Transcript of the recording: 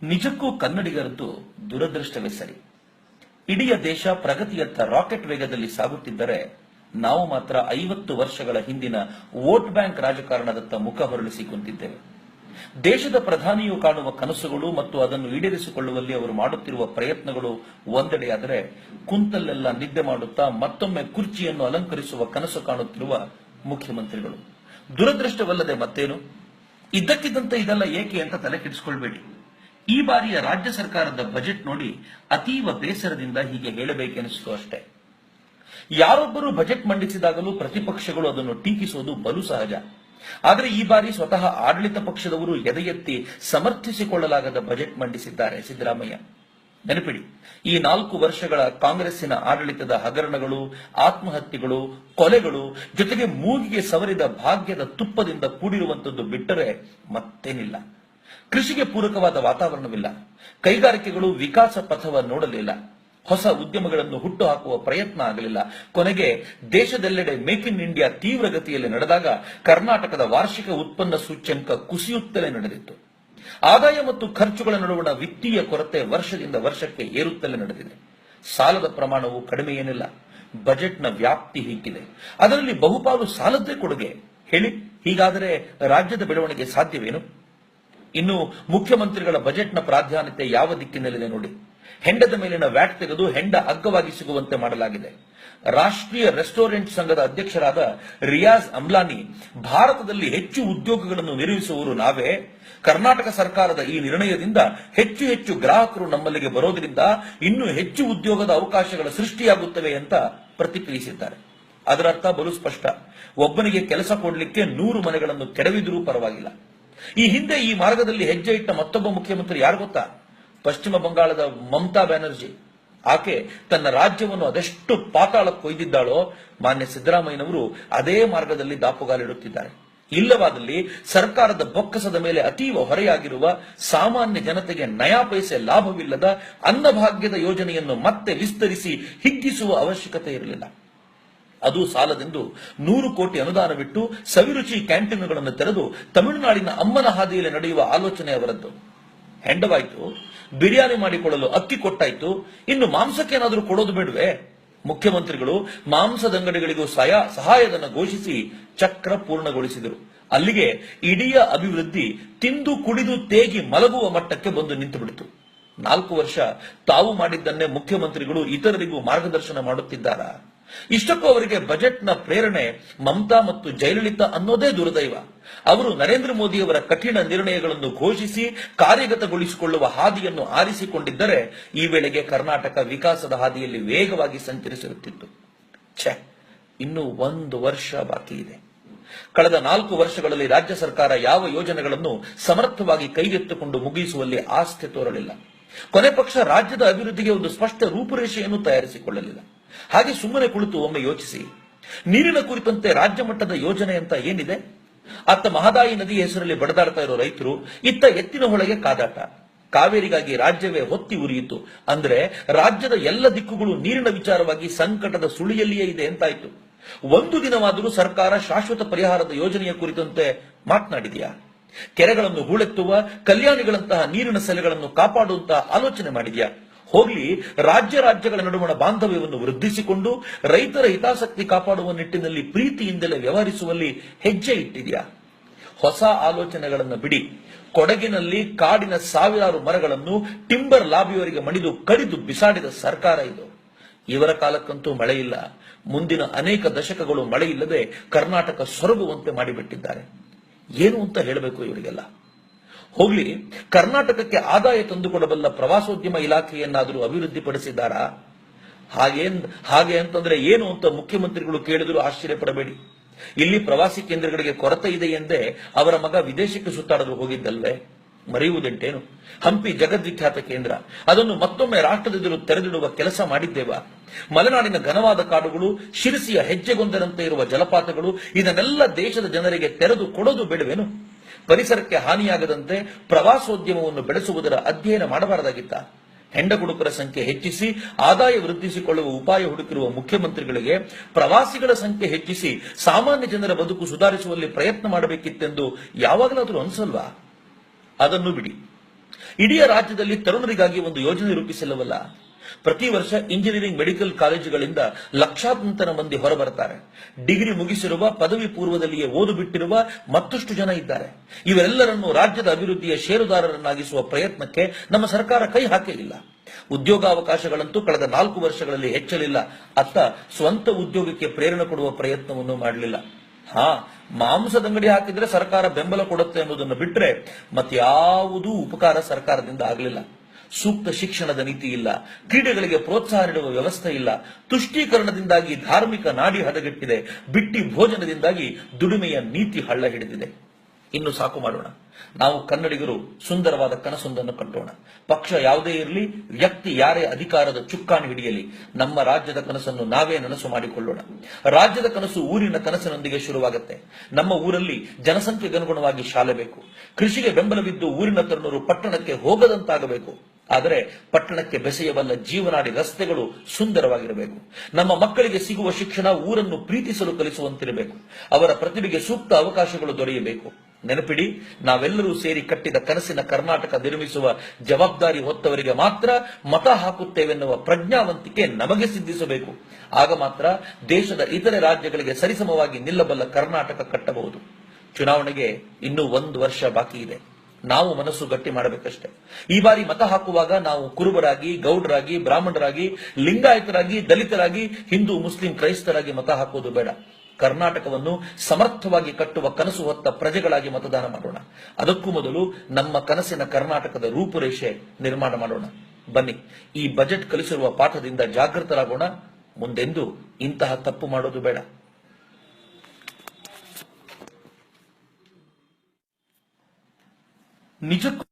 ನಿಜಕ್ಕೂ ಕನ್ನಡಿಗರದ್ದು ದುರದೃಷ್ಟವೇ ಸರಿ. ಇಡೀ ದೇಶ ಪ್ರಗತಿಯತ್ತ ರಾಕೆಟ್ ವೇಗದಲ್ಲಿ ಸಾಗುತ್ತಿದ್ದರೆ ನಾವು ಮಾತ್ರ 50 ವರ್ಷಗಳ ಹಿಂದಿನ ವೋಟ್ ಬ್ಯಾಂಕ್ ರಾಜಕಾರಣದತ್ತ ಮುಖ ಹೊರಳಿಸಿ ಕುಂತಿದ್ದೇವೆ. ದೇಶದ ಪ್ರಧಾನಿಯು ಕಾಣುವ ಕನಸುಗಳು ಮತ್ತು ಅದನ್ನು ಈಡೇರಿಸಿಕೊಳ್ಳುವಲ್ಲಿ ಅವರು ಮಾಡುತ್ತಿರುವ ಪ್ರಯತ್ನಗಳು ಒಂದೆಡೆಯಾದರೆ, ಕುಂತಲ್ಲೆಲ್ಲ ನಿದ್ದೆ ಮಾಡುತ್ತಾ ಮತ್ತೊಮ್ಮೆ ಕುರ್ಚಿಯನ್ನು ಅಲಂಕರಿಸುವ ಕನಸು ಕಾಣುತ್ತಿರುವ ಮುಖ್ಯಮಂತ್ರಿಗಳು. ದುರದೃಷ್ಟವಲ್ಲದೆ ಮತ್ತೇನು? ಇದ್ದಕ್ಕಿದ್ದಂತೆ ಇದೆಲ್ಲ ಏಕೆ ಅಂತ ತಲೆ ಕೆಡಿಸಿಕೊಳ್ಬೇಡಿ. ಈ ಬಾರಿಯ ರಾಜ್ಯ ಸರ್ಕಾರದ ಬಜೆಟ್ ನೋಡಿ ಅತೀವ ಬೇಸರದಿಂದ ಹೀಗೆ ಹೇಳಬೇಕೆನಿಸಿತು ಅಷ್ಟೇ. ಯಾರೊಬ್ಬರು ಬಜೆಟ್ ಮಂಡಿಸಿದಾಗಲೂ ಪ್ರತಿಪಕ್ಷಗಳು ಅದನ್ನು ಟೀಕಿಸುವುದು ಬಲು ಸಹಜ. ಆದರೆ ಈ ಬಾರಿ ಸ್ವತಃ ಆಡಳಿತ ಪಕ್ಷದವರು ಎದೆ ಎತ್ತಿ ಸಮರ್ಥಿಸಿಕೊಳ್ಳಲಾಗದ ಬಜೆಟ್ ಮಂಡಿಸಿದ್ದಾರೆ ಸಿದ್ದರಾಮಯ್ಯ. ನೆನಪಿಡಿ, ಈ 4 ವರ್ಷಗಳ ಕಾಂಗ್ರೆಸ್ಸಿನ ಆಡಳಿತದ ಹಗರಣಗಳು, ಆತ್ಮಹತ್ಯೆಗಳು, ಕೊಲೆಗಳು, ಜೊತೆಗೆ ಮೂಗಿಗೆ ಸವರಿದ ಭಾಗ್ಯದ ತುಪ್ಪದಿಂದ ಕೂಡಿರುವಂತದ್ದು ಬಿಟ್ಟರೆ ಮತ್ತೇನಿಲ್ಲ. ಕೃಷಿಗೆ ಪೂರಕವಾದ ವಾತಾವರಣವಿಲ್ಲ. ಕೈಗಾರಿಕೆಗಳು ವಿಕಾಸ ಪಥವ ನೋಡಲಿಲ್ಲ. ಹೊಸ ಉದ್ಯಮಗಳನ್ನು ಹುಟ್ಟುಹಾಕುವ ಪ್ರಯತ್ನ ಆಗಲಿಲ್ಲ. ಕೊನೆಗೆ ದೇಶದೆಲ್ಲೆಡೆ ಮೇಕ್ ಇನ್ ಇಂಡಿಯಾ ತೀವ್ರಗತಿಯಲ್ಲಿ ನಡೆದಾಗ ಕರ್ನಾಟಕದ ವಾರ್ಷಿಕ ಉತ್ಪನ್ನ ಸೂಚ್ಯಂಕ ಕುಸಿಯುತ್ತಲೇ ನಡೆದಿತ್ತು. ಆದಾಯ ಮತ್ತು ಖರ್ಚುಗಳ ನಡುವಣ ವಿತ್ತೀಯ ಕೊರತೆ ವರ್ಷದಿಂದ ವರ್ಷಕ್ಕೆ ಏರುತ್ತಲೇ ನಡೆದಿದೆ. ಸಾಲದ ಪ್ರಮಾಣವು ಕಡಿಮೆ ಏನಿಲ್ಲ. ಬಜೆಟ್ನ ವ್ಯಾಪ್ತಿ ಹೀಗಿದೆ. ಅದರಲ್ಲಿ ಬಹುಪಾಲು ಸಾಲದ್ದೇ ಕೊಡುಗೆ. ಹೇಳಿ, ಹೀಗಾದರೆ ರಾಜ್ಯದ ಬೆಳವಣಿಗೆ ಸಾಧ್ಯವೇನು? ಇನ್ನು ಮುಖ್ಯಮಂತ್ರಿಗಳ ಬಜೆಟ್ನ ಪ್ರಾಧಾನ್ಯತೆ ಯಾವ ದಿಕ್ಕಿನಲ್ಲಿದೆ ನೋಡಿ. ಹೆಂಡದ ಮೇಲಿನ ವ್ಯಾಟ್ ತೆಗೆದು ಹೆಂಡ ಅಗ್ಗವಾಗಿ ಸಿಗುವಂತೆ ಮಾಡಲಾಗಿದೆ. ರಾಷ್ಟ್ರೀಯ ರೆಸ್ಟೋರೆಂಟ್ ಸಂಘದ ಅಧ್ಯಕ್ಷರಾದ ರಿಯಾಜ್ ಅಮ್ಲಾನಿ, ಭಾರತದಲ್ಲಿ ಹೆಚ್ಚು ಉದ್ಯೋಗಗಳನ್ನು ನಿರ್ಮಿಸುವವರು ನಾವೇ. ಕರ್ನಾಟಕ ಸರ್ಕಾರದ ಈ ನಿರ್ಣಯದಿಂದ ಹೆಚ್ಚು ಹೆಚ್ಚು ಗ್ರಾಹಕರು ನಮ್ಮಲ್ಲಿಗೆ ಬರೋದ್ರಿಂದ ಇನ್ನೂ ಹೆಚ್ಚು ಉದ್ಯೋಗದ ಅವಕಾಶಗಳ ಸೃಷ್ಟಿಯಾಗುತ್ತವೆ ಅಂತ ಪ್ರತಿಕ್ರಿಯಿಸಿದ್ದಾರೆ. ಅದರರ್ಥ ಬಲು ಸ್ಪಷ್ಟ. ಒಬ್ಬನಿಗೆ ಕೆಲಸ ಕೊಡಲಿಕ್ಕೆ 100 ಮನೆಗಳನ್ನು ಕೆಡವಿದರೂ ಪರವಾಗಿಲ್ಲ. ಈ ಹಿಂದೆ ಈ ಮಾರ್ಗದಲ್ಲಿ ಹೆಜ್ಜೆ ಇಟ್ಟ ಮತ್ತೊಬ್ಬ ಮುಖ್ಯಮಂತ್ರಿ ಯಾರು ಗೊತ್ತಾ? ಪಶ್ಚಿಮ ಬಂಗಾಳದ ಮಮತಾ ಬ್ಯಾನರ್ಜಿ. ಆಕೆ ತನ್ನ ರಾಜ್ಯವನ್ನು ಅದೆಷ್ಟು ಪಾತಾಳಕ್ಕೊಯ್ದಿದ್ದಾಳೋ, ಮಾನ್ಯ ಸಿದ್ದರಾಮಯ್ಯನವರು ಅದೇ ಮಾರ್ಗದಲ್ಲಿ ದಾಪುಗಾಲಿಡುತ್ತಿದ್ದಾರೆ. ಇಲ್ಲವಾದಲ್ಲಿ ಸರ್ಕಾರದ ಬೊಕ್ಕಸದ ಮೇಲೆ ಅತೀವ ಹೊರೆಯಾಗಿರುವ ಸಾಮಾನ್ಯ ಜನತೆಗೆ ನಯಾ ಪೈಸೆ ಲಾಭವಿಲ್ಲದ ಅನ್ನಭಾಗ್ಯದ ಯೋಜನೆಯನ್ನು ಮತ್ತೆ ವಿಸ್ತರಿಸಿ ಹಿಗ್ಗಿಸುವ ಅವಶ್ಯಕತೆ ಇರಲಿಲ್ಲ. ಅದು ಸಾಲದೆಂದು 100 ಕೋಟಿ ಅನುದಾನವಿಟ್ಟು ಸವಿರುಚಿ ಕ್ಯಾಂಟೀನ್ಗಳನ್ನು ತೆರೆದು ತಮಿಳುನಾಡಿನ ಅಮ್ಮನ ಹಾದಿಯಲ್ಲಿ ನಡೆಯುವ ಆಲೋಚನೆ ಅವರದ್ದು. ಹೆಂಡವಾಯ್ತು, ಬಿರಿಯಾನಿ ಮಾಡಿಕೊಳ್ಳಲು ಅಕ್ಕಿ ಕೊಟ್ಟಾಯ್ತು, ಇನ್ನು ಮಾಂಸಕ್ಕೇನಾದರೂ ಕೊಡೋದು ಬೇಡವೇ? ಮುಖ್ಯಮಂತ್ರಿಗಳು ಮಾಂಸದಂಗಡಿಗಳಿಗೂ ಸಹಾಯಧನ ಘೋಷಿಸಿ ಚಕ್ರ ಪೂರ್ಣಗೊಳಿಸಿದರು. ಅಲ್ಲಿಗೆ ಇಡೀ ಅಭಿವೃದ್ಧಿ ತಿಂದು ಕುಡಿದು ತೇಗಿ ಮಲಗುವ ಮಟ್ಟಕ್ಕೆ ಬಂದು ನಿಂತು ಬಿಡಿತು. 4 ವರ್ಷ ತಾವು ಮಾಡಿದ್ದನ್ನೇ ಮುಖ್ಯಮಂತ್ರಿಗಳು ಇತರರಿಗೂ ಮಾರ್ಗದರ್ಶನ ಮಾಡುತ್ತಿದ್ದಾರಾ? ಇಷ್ಟಕ್ಕೂ ಅವರಿಗೆ ಬಜೆಟ್ನ ಪ್ರೇರಣೆ ಮಮತಾ ಮತ್ತು ಜಯಲಲಿತಾ ಅನ್ನೋದೇ ದುರ್ದೈವ. ಅವರು ನರೇಂದ್ರ ಮೋದಿಯವರ ಕಠಿಣ ನಿರ್ಣಯಗಳನ್ನು ಘೋಷಿಸಿ ಕಾರ್ಯಗತಗೊಳಿಸಿಕೊಳ್ಳುವ ಹಾದಿಯನ್ನು ಆರಿಸಿಕೊಂಡಿದ್ದರೆ ಈ ವೇಳೆಗೆ ಕರ್ನಾಟಕ ವಿಕಾಸದ ಹಾದಿಯಲ್ಲಿ ವೇಗವಾಗಿ ಸಂಚರಿಸಿರುತ್ತಿತ್ತು. ಇನ್ನು 1 ವರ್ಷ ಬಾಕಿ ಇದೆ. ಕಳೆದ 4 ವರ್ಷಗಳಲ್ಲಿ ರಾಜ್ಯ ಸರ್ಕಾರ ಯಾವ ಯೋಜನೆಗಳನ್ನು ಸಮರ್ಥವಾಗಿ ಕೈಗೆತ್ತಿಕೊಂಡು ಮುಗಿಸುವಲ್ಲಿ ಆಸ್ಥೆ ತೋರಲಿಲ್ಲ. ಕೊನೆ ಪಕ್ಷ ರಾಜ್ಯದ ಅಭಿವೃದ್ಧಿಗೆ ಒಂದು ಸ್ಪಷ್ಟ ರೂಪುರೇಷೆಯನ್ನು ತಯಾರಿಸಿಕೊಳ್ಳಲಿಲ್ಲ. ಹಾಗೆ ಸುಮ್ಮನೆ ಕುಳಿತು ಒಮ್ಮೆ ಯೋಚಿಸಿ, ನೀರಿನ ಕುರಿತಂತೆ ರಾಜ್ಯ ಮಟ್ಟದ ಯೋಜನೆ ಅಂತ ಏನಿದೆ? ಅತ್ತ ಮಹದಾಯಿ ನದಿ ಹೆಸರಲ್ಲಿ ಬಡದಾಡ್ತಾ ಇರೋ ರೈತರು, ಇತ್ತ ಎತ್ತಿನ ಹೊಳೆಗೆ ಕಾದಾಟ. ಕಾವೇರಿಗಾಗಿ ರಾಜ್ಯವೇ ಹೊತ್ತಿ ಉರಿಯಿತು. ಅಂದ್ರೆ ರಾಜ್ಯದ ಎಲ್ಲ ದಿಕ್ಕುಗಳು ನೀರಿನ ವಿಚಾರವಾಗಿ ಸಂಕಟದ ಸುಳಿಯಲ್ಲಿಯೇ ಇದೆ ಎಂತಾಯ್ತು. ಒಂದು ದಿನವಾದರೂ ಸರ್ಕಾರ ಶಾಶ್ವತ ಪರಿಹಾರದ ಯೋಜನೆಯ ಕುರಿತಂತೆ ಮಾತನಾಡಿದೆಯಾ? ಕೆರೆಗಳನ್ನು ಹೂಳೆತ್ತುವ, ಕಲ್ಯಾಣಿಗಳಂತಹ ನೀರಿನ ಸೆಲೆಗಳನ್ನು ಕಾಪಾಡುವಂತಹ ಆಲೋಚನೆ ಮಾಡಿದೆಯಾ? ಹೋಗ್ಲಿ, ರಾಜ್ಯಗಳ ನಡುವಣ ಬಾಂಧವ್ಯವನ್ನು ವೃದ್ಧಿಸಿಕೊಂಡು ರೈತರ ಹಿತಾಸಕ್ತಿ ಕಾಪಾಡುವ ನಿಟ್ಟಿನಲ್ಲಿ ಪ್ರೀತಿಯಿಂದಲೇ ವ್ಯವಹರಿಸುವಲ್ಲಿ ಹೆಜ್ಜೆ ಇಟ್ಟಿದೆಯಾ? ಹೊಸ ಆಲೋಚನೆಗಳನ್ನು ಬಿಡಿ. ಕೊಡಗಿನಲ್ಲಿ ಕಾಡಿನ ಸಾವಿರಾರು ಮರಗಳನ್ನು ಟಿಂಬರ್ ಲಾಬಿಯವರಿಗೆ ಮಣಿದು ಕಡಿದು ಬಿಸಾಡಿದ ಸರ್ಕಾರ ಇದು. ಇವರ ಕಾಲಕ್ಕಂತೂ ಮಳೆ ಇಲ್ಲ. ಮುಂದಿನ ಅನೇಕ ದಶಕಗಳು ಮಳೆ ಇಲ್ಲದೆ ಕರ್ನಾಟಕ ಸೊರಗುವಂತೆ ಮಾಡಿಬಿಟ್ಟಿದ್ದಾರೆ. ಏನು ಅಂತ ಹೇಳಬೇಕು ಇವರಿಗೆಲ್ಲ? ಹೋಗ್ಲಿ, ಕರ್ನಾಟಕಕ್ಕೆ ಆದಾಯ ತಂದುಕೊಡಬಲ್ಲ ಪ್ರವಾಸೋದ್ಯಮ ಇಲಾಖೆಯನ್ನಾದರೂ ಅಭಿವೃದ್ಧಿಪಡಿಸಿದ್ದಾರಾ? ಹಾಗೆ ಅಂತಂದ್ರೆ ಏನು ಅಂತ ಮುಖ್ಯಮಂತ್ರಿಗಳು ಕೇಳಿದರೂ ಆಶ್ಚರ್ಯ ಪಡಬೇಡಿ. ಇಲ್ಲಿ ಪ್ರವಾಸಿ ಕೇಂದ್ರಗಳಿಗೆ ಕೊರತೆ ಇದೆ ಎಂದೇ ಅವರ ಮಗ ವಿದೇಶಕ್ಕೆ ಸುತ್ತಾಡಲು ಹೋಗಿದ್ದಲ್ವೇ? ಮರೆಯುವುದಂಟೇನು? ಹಂಪಿ ಜಗದ್ವಿಖ್ಯಾತ ಕೇಂದ್ರ, ಅದನ್ನು ಮತ್ತೊಮ್ಮೆ ರಾಷ್ಟ್ರದೆದುರು ತೆರೆದಿಡುವ ಕೆಲಸ ಮಾಡಿದ್ದೇವಾ? ಮಲೆನಾಡಿನ ಘನವಾದ ಕಾಡುಗಳು, ಶಿರಸಿಯ ಹೆಜ್ಜೆಗೊಂದರಂತೆ ಇರುವ ಜಲಪಾತಗಳು, ಇದನ್ನೆಲ್ಲ ದೇಶದ ಜನರಿಗೆ ತೆರೆದು ಕೊಡೋದು ಬೇಡವೇನು? ಪರಿಸರಕ್ಕೆ ಹಾನಿಯಾಗದಂತೆ ಪ್ರವಾಸೋದ್ಯಮವನ್ನು ಬೆಳೆಸುವುದರ ಅಧ್ಯಯನ ಮಾಡಬಾರದಾಗಿತ್ತ? ಹೆಂಡಗುಡುಕರ ಸಂಖ್ಯೆ ಹೆಚ್ಚಿಸಿ ಆದಾಯ ವೃದ್ಧಿಸಿಕೊಳ್ಳುವ ಉಪಾಯ ಹುಡುಕಿರುವ ಮುಖ್ಯಮಂತ್ರಿಗಳಿಗೆ ಪ್ರವಾಸಿಗಳ ಸಂಖ್ಯೆ ಹೆಚ್ಚಿಸಿ ಸಾಮಾನ್ಯ ಜನರ ಬದುಕು ಸುಧಾರಿಸುವಲ್ಲಿ ಪ್ರಯತ್ನ ಮಾಡಬೇಕಿತ್ತೆಂದು ಯಾವಾಗಲಾದರೂ ಅನಿಸಲ್ವಾ? ಅದನ್ನು ಬಿಡಿ. ಇಡೀ ರಾಜ್ಯದಲ್ಲಿ ತರುಣರಿಗಾಗಿ ಒಂದು ಯೋಜನೆ ರೂಪಿಸಿಲ್ಲವಲ್ಲ. ಪ್ರತಿ ವರ್ಷ ಇಂಜಿನಿಯರಿಂಗ್ ಮೆಡಿಕಲ್ ಕಾಲೇಜುಗಳಿಂದ ಲಕ್ಷಾಂತರ ಮಂದಿ ಹೊರಬರ್ತಾರೆ. ಡಿಗ್ರಿ ಮುಗಿಸಿರುವ, ಪದವಿ ಪೂರ್ವದಲ್ಲಿಯೇ ಓದು ಬಿಟ್ಟಿರುವ ಮತ್ತಷ್ಟು ಜನ ಇದ್ದಾರೆ. ಇವರೆಲ್ಲರನ್ನು ರಾಜ್ಯದ ಅಭಿವೃದ್ಧಿಯ ಷೇರುದಾರರನ್ನಾಗಿಸುವ ಪ್ರಯತ್ನಕ್ಕೆ ನಮ್ಮ ಸರ್ಕಾರ ಕೈ ಹಾಕಲಿಲ್ಲ. ಉದ್ಯೋಗಾವಕಾಶಗಳಂತೂ ಕಳೆದ 4 ವರ್ಷಗಳಲ್ಲಿ ಹೆಚ್ಚಲಿಲ್ಲ. ಅತ್ತ ಸ್ವಂತ ಉದ್ಯೋಗಕ್ಕೆ ಪ್ರೇರಣೆ ಕೊಡುವ ಪ್ರಯತ್ನವನ್ನು ಮಾಡಲಿಲ್ಲ. ಮಾಂಸದಂಗಡಿ ಹಾಕಿದ್ರೆ ಸರ್ಕಾರ ಬೆಂಬಲ ಕೊಡುತ್ತೆ ಅನ್ನೋದನ್ನು ಬಿಟ್ಟರೆ ಮತ್ಯಾವುದೂ ಉಪಕಾರ ಸರ್ಕಾರದಿಂದ ಆಗಲಿಲ್ಲ. ಸೂಕ್ತ ಶಿಕ್ಷಣದ ನೀತಿ ಇಲ್ಲ, ಕ್ರೀಡೆಗಳಿಗೆ ಪ್ರೋತ್ಸಾಹ ನೀಡುವ ವ್ಯವಸ್ಥೆ ಇಲ್ಲ, ತುಷ್ಟೀಕರಣದಿಂದಾಗಿ ಧಾರ್ಮಿಕ ನಾಡಿ ಹದಗೆಟ್ಟಿದೆ, ಬಿಟ್ಟಿ ಭೋಜನದಿಂದಾಗಿ ದುಡಿಮೆಯ ನೀತಿ ಹಳ್ಳ ಹಿಡಿದಿದೆ. ಇನ್ನು ಸಾಕು ಮಾಡೋಣ. ನಾವು ಕನ್ನಡಿಗರು ಸುಂದರವಾದ ಕನಸೊಂದನ್ನು ಕಟ್ಟೋಣ. ಪಕ್ಷ ಯಾವುದೇ ಇರಲಿ, ವ್ಯಕ್ತಿ ಯಾರೇ ಅಧಿಕಾರದ ಚುಕ್ಕಾಣಿ ಹಿಡಿಯಲಿ, ನಮ್ಮ ರಾಜ್ಯದ ಕನಸನ್ನು ನಾವೇ ನನಸು ಮಾಡಿಕೊಳ್ಳೋಣ. ರಾಜ್ಯದ ಕನಸು ಊರಿನ ಕನಸಿನೊಂದಿಗೆ ಶುರುವಾಗುತ್ತೆ. ನಮ್ಮ ಊರಲ್ಲಿ ಜನಸಂಖ್ಯೆಗನುಗುಣವಾಗಿ ಶಾಲೆ ಬೇಕು. ಕೃಷಿಗೆ ಬೆಂಬಲವಿದ್ದು ಊರಿನ ತರುಣರು ಪಟ್ಟಣಕ್ಕೆ ಹೋಗದಂತಾಗಬೇಕು. ಆದರೆ ಪಟ್ಟಣಕ್ಕೆ ಬೆಸೆಯಬಲ್ಲ ಜೀವನಾಡಿ ರಸ್ತೆಗಳು ಸುಂದರವಾಗಿರಬೇಕು. ನಮ್ಮ ಮಕ್ಕಳಿಗೆ ಸಿಗುವ ಶಿಕ್ಷಣ ಊರನ್ನು ಪ್ರೀತಿಸಲು ಕಲಿಸುವಂತಿರಬೇಕು. ಅವರ ಪ್ರತಿಭೆಗೆ ಸೂಕ್ತ ಅವಕಾಶಗಳು ದೊರೆಯಬೇಕು. ನೆನಪಿಡಿ, ನಾವೆಲ್ಲರೂ ಸೇರಿ ಕಟ್ಟಿದ ಕನಸಿನ ಕರ್ನಾಟಕ ನಿರ್ಮಿಸುವ ಜವಾಬ್ದಾರಿ ಹೊತ್ತವರಿಗೆ ಮಾತ್ರ ಮತ ಹಾಕುತ್ತೇವೆನ್ನುವ ಪ್ರಜ್ಞಾವಂತಿಕೆ ನಮಗೆ ಸಿದ್ಧಿಸಬೇಕು. ಆಗ ಮಾತ್ರ ದೇಶದ ಇತರೆ ರಾಜ್ಯಗಳಿಗೆ ಸರಿಸಮವಾಗಿ ನಿಲ್ಲಬಲ್ಲ ಕರ್ನಾಟಕ ಕಟ್ಟಬಹುದು. ಚುನಾವಣೆಗೆ ಇನ್ನೂ 1 ವರ್ಷ ಬಾಕಿ ಇದೆ. ನಾವು ಮನಸ್ಸು ಗಟ್ಟಿ ಮಾಡಬೇಕಷ್ಟೇ. ಈ ಬಾರಿ ಮತ ಹಾಕುವಾಗ ನಾವು ಕುರುಬರಾಗಿ, ಗೌಡರಾಗಿ, ಬ್ರಾಹ್ಮಣರಾಗಿ, ಲಿಂಗಾಯತರಾಗಿ, ದಲಿತರಾಗಿ, ಹಿಂದೂ, ಮುಸ್ಲಿಂ, ಕ್ರೈಸ್ತರಾಗಿ ಮತ ಹಾಕುವುದು ಬೇಡ. ಕರ್ನಾಟಕವನ್ನು ಸಮರ್ಥವಾಗಿ ಕಟ್ಟುವ ಕನಸು ಹೊತ್ತ ಪ್ರಜೆಗಳಾಗಿ ಮತದಾನ ಮಾಡೋಣ. ಅದಕ್ಕೂ ಮೊದಲು ನಮ್ಮ ಕನಸಿನ ಕರ್ನಾಟಕದ ರೂಪುರೇಷೆ ನಿರ್ಮಾಣ ಮಾಡೋಣ. ಬನ್ನಿ, ಈ ಬಜೆಟ್ ಕಲಿಸಿರುವ ಪಾಠದಿಂದ ಜಾಗೃತರಾಗೋಣ. ಮುಂದೆಂದೂ ಇಂತಹ ತಪ್ಪು ಮಾಡೋದು ಬೇಡ. ನಿಜಕ್ಕೂ